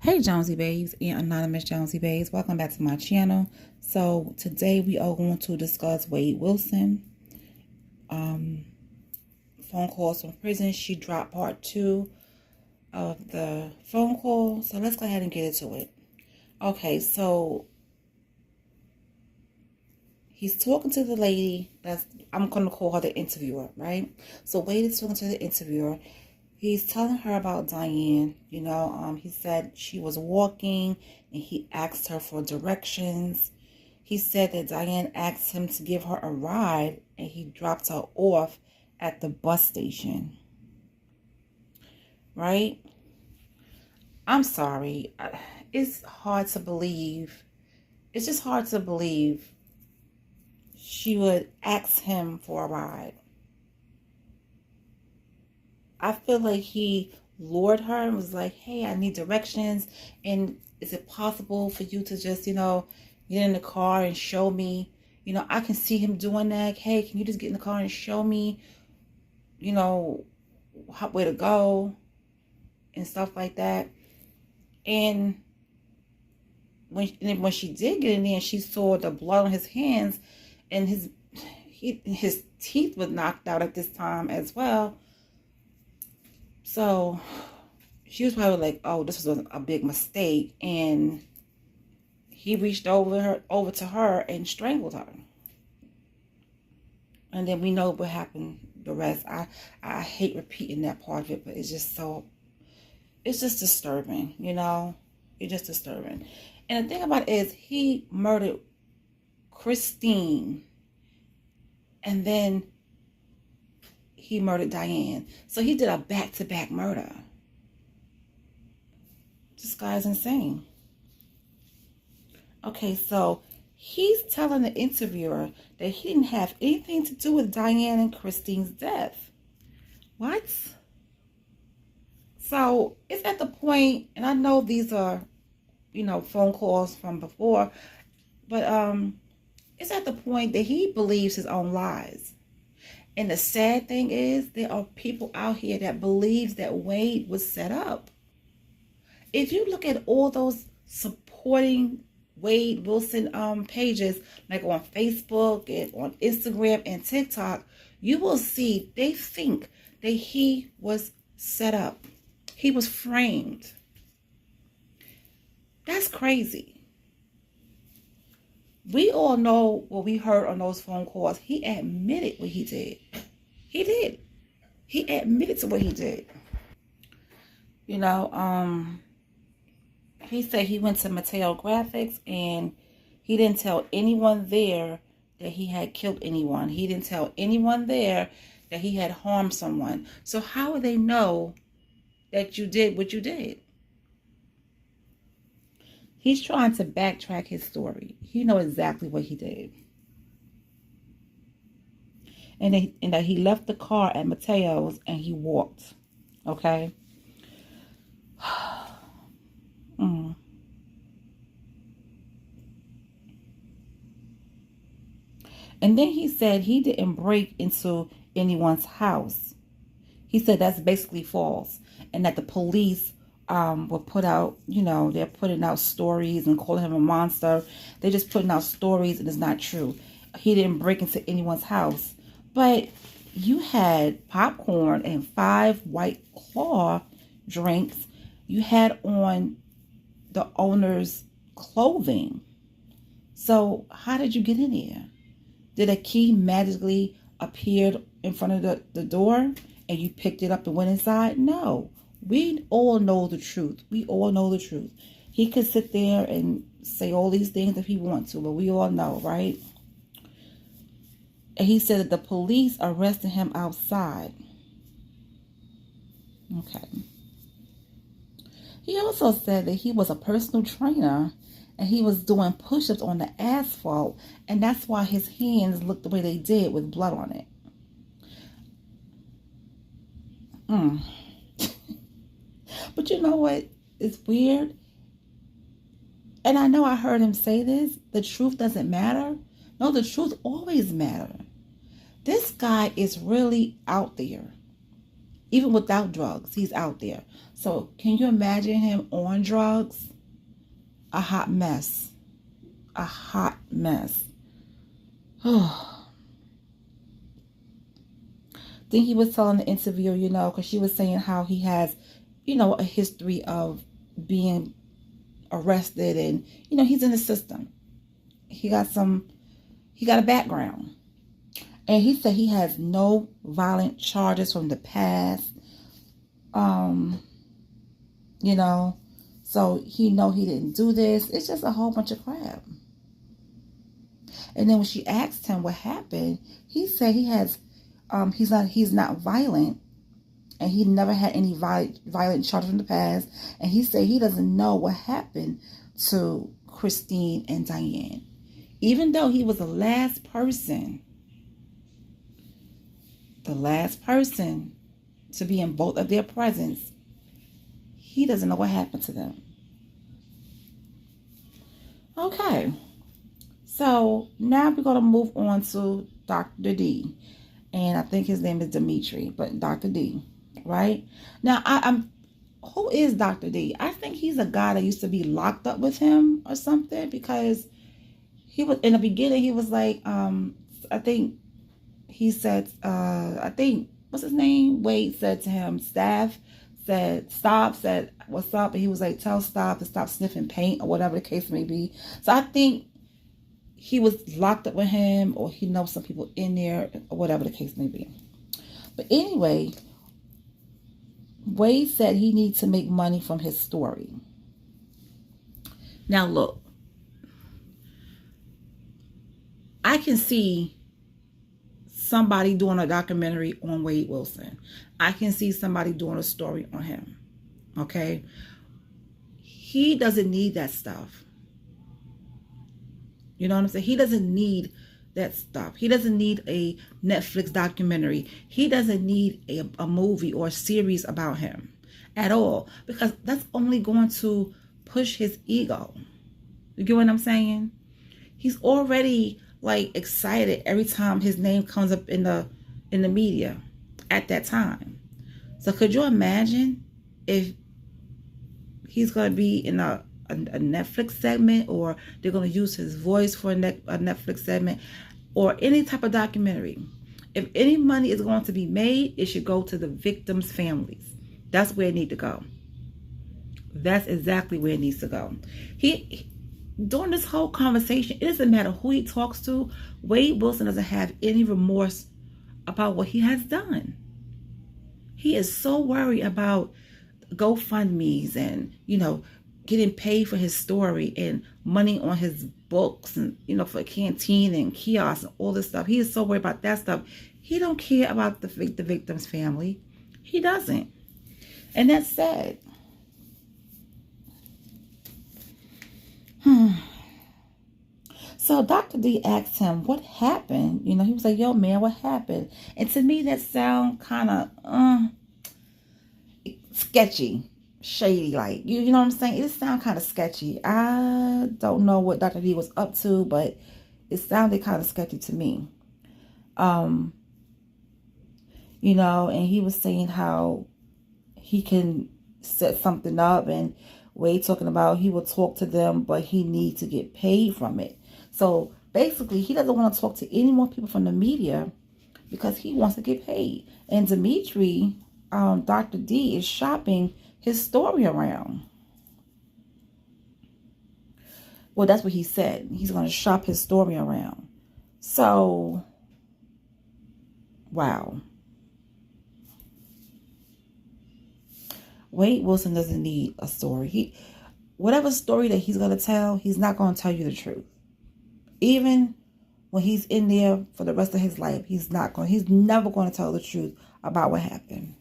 Hey Jonesy Babes and Anonymous Jonesy Babes, welcome back to my channel. So today we are going to discuss Wade Wilson. Phone calls from prison. She dropped part 2 of the phone call. So let's go ahead and get into it. Okay, so he's talking to the lady I'm going to call her the interviewer, right? So Wade is talking to the interviewer. He's telling her about Diane. He said she was walking and he asked her for directions. He said that Diane asked him to give her a ride and he dropped her off at the bus station. Right? I'm sorry. It's hard to believe. It's just hard to believe she would ask him for a ride. I feel like he lured her and was like, hey, I need directions. And is it possible for you to just, get in the car and show me? I can see him doing that. Hey, can you just get in the car and show me, where to go and stuff like that? And when she did get in there, she saw the blood on his hands and his teeth was knocked out at this time as well. So she was probably like, oh, this was a big mistake. And he reached over to her and strangled her. And then we know what happened the rest. I hate repeating that part of it, but it's just disturbing, It's just disturbing. And the thing about it is he murdered Christine. And then he murdered Diane. So he did a back-to-back murder. This guy's insane. Okay, so he's telling the interviewer that he didn't have anything to do with Diane and Christine's death. What? So it's at the point, and I know these are, phone calls from before, but it's at the point that he believes his own lies. And the sad thing is, there are people out here that believes that Wade was set up. If you look at all those supporting Wade Wilson pages, like on Facebook and on Instagram and TikTok, you will see they think that he was set up. He was framed. That's crazy. We all know what we heard on those phone calls. He admitted what he did. He did. He admitted to what he did. He said he went to Mateo Graphics and he didn't tell anyone there that he had killed anyone. He didn't tell anyone there that he had harmed someone. So how would they know that you did what you did? He's trying to backtrack his story. He knows exactly what he did. And that he left the car at Mateo's and he walked. Okay? And then he said he didn't break into anyone's house. He said that's basically false. And that the police will put out, they're putting out stories and calling him a monster. They're just putting out stories and it's not true. He didn't break into anyone's house. But you had popcorn and 5 White Claw drinks. You had on the owner's clothing. So how did you get in there? Did a key magically appear in front of the door and you picked it up and went inside? No. We all know the truth. We all know the truth. He could sit there and say all these things if he wants to, but we all know, right? And he said that the police arrested him outside. Okay. He also said that he was a personal trainer and he was doing push-ups on the asphalt, and that's why his hands looked the way they did with blood on it. But you know what? It's weird. And I know I heard him say this. The truth doesn't matter. No, the truth always matters. This guy is really out there. Even without drugs, he's out there. So can you imagine him on drugs? A hot mess. A hot mess. Then he was telling the interviewer, because she was saying how he has, a history of being arrested, and he's in the system. He got a background. And he said he has no violent charges from the past. So he didn't do this. It's just a whole bunch of crap. And then when she asked him what happened, he said he's not violent, and he never had any violent charges in the past. And he said he doesn't know what happened to Christine and Diane, even though he was the last person to be in both of their presence. He doesn't know what happened to them. Okay. So now we're going to move on to Dr. D. And I think his name is Dimitri, but Dr. D, right? Now, I'm who is Dr. D? I think he's a guy that used to be locked up with him or something, because he was, in the beginning, he was like, I think he said, what's his name? Wade said to him, Staff said, stop, said, what's up? And he was like, tell Stop to stop sniffing paint, or whatever the case may be. So I think he was locked up with him, or he knows some people in there, or whatever the case may be. But anyway, Wade said he needs to make money from his story. Now look, I can see somebody doing a documentary on Wade Wilson. I can see somebody doing a story on him. Okay? He doesn't need that stuff. You know what I'm saying? He doesn't need that stuff. He doesn't need a Netflix documentary. He doesn't need a movie or a series about him at all, because that's only going to push his ego. You get what I'm saying? He's already like excited every time his name comes up in the media at that time. So could you imagine if he's going to be in a Netflix segment, or they're going to use his voice for a Netflix segment, or any type of documentary? If any money is going to be made, it should go to the victims' families. That's where it needs to go. That's exactly where it needs to go. During this whole conversation, it doesn't matter who he talks to, Wade Wilson doesn't have any remorse about what he has done. He is so worried about GoFundMe's and, getting paid for his story and money on his books and, for canteen and kiosks and all this stuff. He is so worried about that stuff. He don't care about the victim's family. He doesn't. And that's sad. So Dr. D asked him what happened. He was like, yo, man, what happened? And to me, that sound kind of sketchy. Shady, like, you know what I'm saying? It sounds kind of sketchy. I don't know what Dr. D was up to, but it sounded kind of sketchy to me. And he was saying how he can set something up, and Wade talking about he will talk to them, but he needs to get paid from it. So basically, he doesn't want to talk to any more people from the media because he wants to get paid. And Dimitri, Dr. D, is shopping his story around. Well, that's what he said. He's going to shop his story around. So, wow. Wade Wilson doesn't need a story. Whatever story that he's going to tell, he's not going to tell you the truth. Even when he's in there for the rest of his life, he's never going to tell the truth about what happened.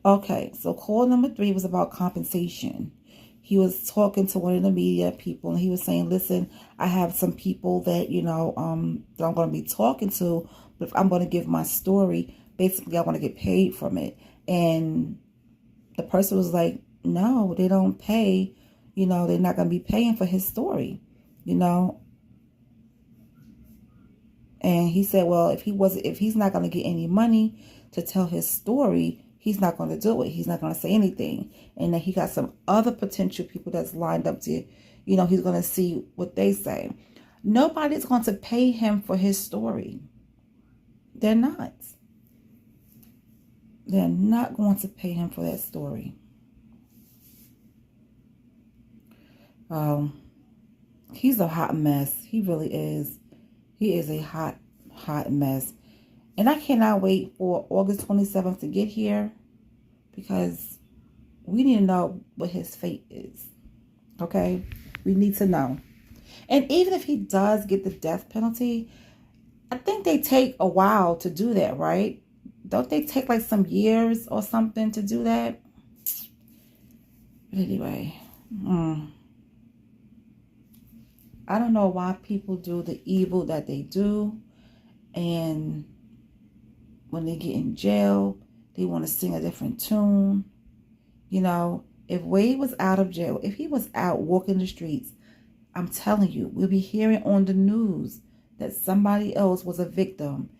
Okay, so call number 3 was about compensation. He was talking to one of the media people, and he was saying, listen, I have some people that, that I'm going to be talking to, but if I'm going to give my story, basically I want to get paid from it. And the person was like, no, they don't pay. They're not going to be paying for his story. And he said, well, if he's not going to get any money to tell his story, he's not going to do it. He's not going to say anything. And then he got some other potential people that's lined up to, he's going to see what they say. Nobody's going to pay him for his story. They're not. They're not going to pay him for that story. He's a hot mess. He really is. He is a hot, hot mess. And I cannot wait for August 27th to get here, because we need to know what his fate is. Okay? We need to know. And even if he does get the death penalty, I think they take a while to do that, right? Don't they take like some years or something to do that? But anyway, I don't know why people do the evil that they do. And when they get in jail, they want to sing a different tune. If Wade was out of jail, if he was out walking the streets, I'm telling you, we'll be hearing on the news that somebody else was a victim.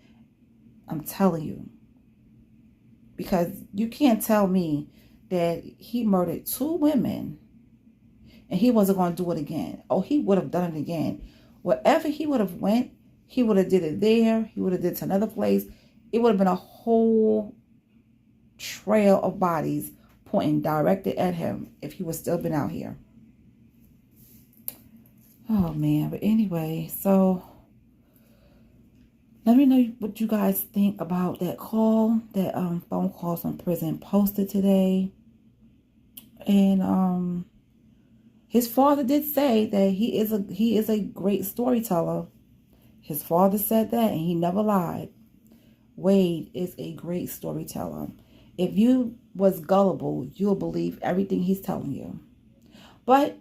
I'm telling you. Because you can't tell me that he murdered 2 women and he wasn't going to do it again. Oh, he would have done it again. Wherever he would have went, he would have did it there. He would have did it to another place. It would have been a whole trail of bodies pointing directed at him if he was still been out here. Oh, man. But anyway, so let me know what you guys think about that call, that phone call from prison posted today. And his father did say that he is a great storyteller. His father said that, and he never lied. Wade is a great storyteller. If you was gullible, you'll believe everything he's telling you. But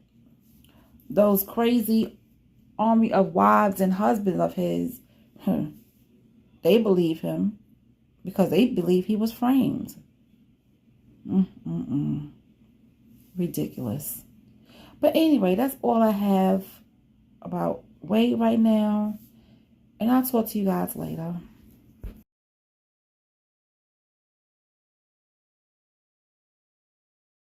those crazy army of wives and husbands of his, they believe him because they believe he was framed. Ridiculous. But anyway, that's all I have about Wade right now. And I'll talk to you guys later.